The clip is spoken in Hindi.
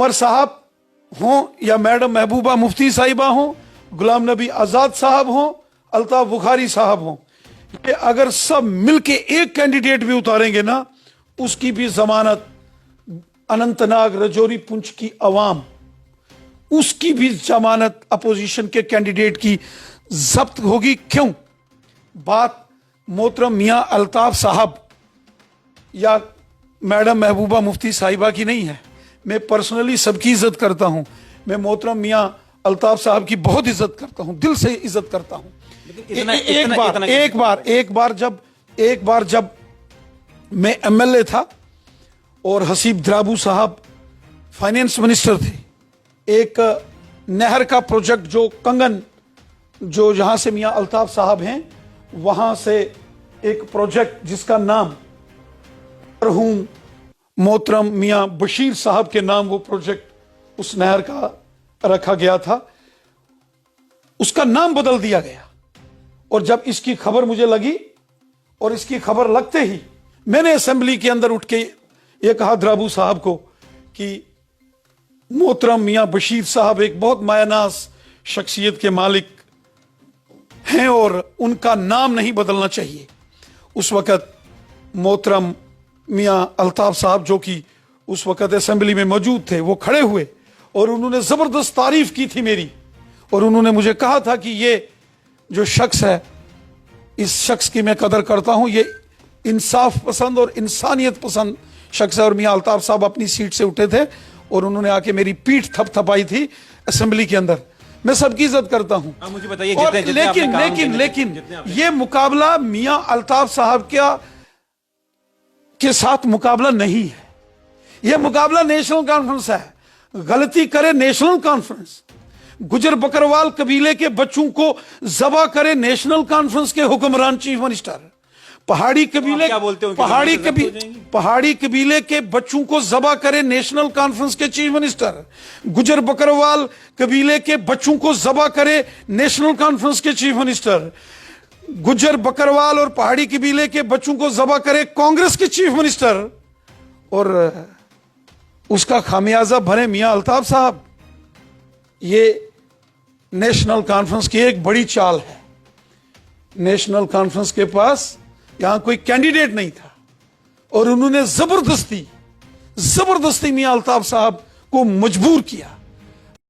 उमर साहब हों या मैडम महबूबा मुफ्ती साहिबा हों, गुलाम नबी आज़ाद साहब हों, अल्ताफ बुखारी साहब हों, ये अगर सब मिलके एक कैंडिडेट भी उतारेंगे ना, उसकी भी जमानत अनंतनाग रजौरी पुंछ की अवाम, उसकी भी जमानत अपोजिशन के कैंडिडेट की जब्त होगी। क्यों? बात मोहतरम मियां अल्ताफ साहब या मैडम महबूबा मुफ्ती साहिबा की नहीं है। मैं पर्सनली सबकी इज्जत करता हूं। मैं मोहतरम मियां अल्ताफ साहब की बहुत इज्जत करता हूं, दिल से इज्जत करता हूं। एक बार जब मैं एमएलए था और हसीब द्राबू साहब फाइनेंस मिनिस्टर थे, एक नहर का प्रोजेक्ट जो कंगन, जो जहां से मियां अल्ताफ साहब हैं, वहां से एक प्रोजेक्ट जिसका नाम मरहूम मोहतरम मियां बशीर साहब के नाम वो प्रोजेक्ट उस नहर का रखा गया था, उसका नाम बदल दिया गया। और जब इसकी खबर मुझे लगी और इसकी खबर लगते ही मैंने असेंबली के अंदर उठ के ये कहा द्राबू साहब को कि मोहतरम मियां बशीर साहब एक बहुत मायानाज शख्सियत के मालिक हैं और उनका नाम नहीं बदलना चाहिए। उस वक़्त मोहतरम मियां अल्ताफ साहब, जो कि उस वक़्त असेंबली में मौजूद थे, वो खड़े हुए और उन्होंने ज़बरदस्त तारीफ की थी मेरी, और उन्होंने मुझे कहा था कि ये जो शख्स है, इस शख्स की मैं कदर करता हूं, ये इंसाफ पसंद और इंसानियत पसंद शख्स है। और मियां अल्ताफ साहब अपनी सीट से उठे थे और उन्होंने आके मेरी पीठ थपथपाई थी असेंबली के अंदर। मैं सबकी इज्जत करता हूं। मुझे बताइए, लेकिन ये मुकाबला मियां अल्ताफ साहब के साथ मुकाबला नहीं है। यह मुकाबला नेशनल कॉन्फ्रेंस है। गलती करे नेशनल कॉन्फ्रेंस, गुजर बकरवाल कबीले के बच्चों को जबा करे नेशनल कॉन्फ्रेंस के हुक्मरान चीफ मिनिस्टर, पहाड़ी कबीले के बच्चों को जबा करे नेशनल कॉन्फ्रेंस के चीफ मिनिस्टर, गुजर बकरवाल कबीले के बच्चों को जबा करे नेशनल कॉन्फ्रेंस के चीफ मिनिस्टर, गुजर बकरवाल और पहाड़ी कबीले के बच्चों को जबा करे कांग्रेस के चीफ मिनिस्टर, और उसका खामियाजा भरे मियां अल्ताफ साहब। ये नेशनल कॉन्फ्रेंस की एक बड़ी चाल है। नेशनल कॉन्फ्रेंस के पास यहां कोई कैंडिडेट नहीं था और उन्होंने जबरदस्ती मियां अल्ताफ साहब को मजबूर किया।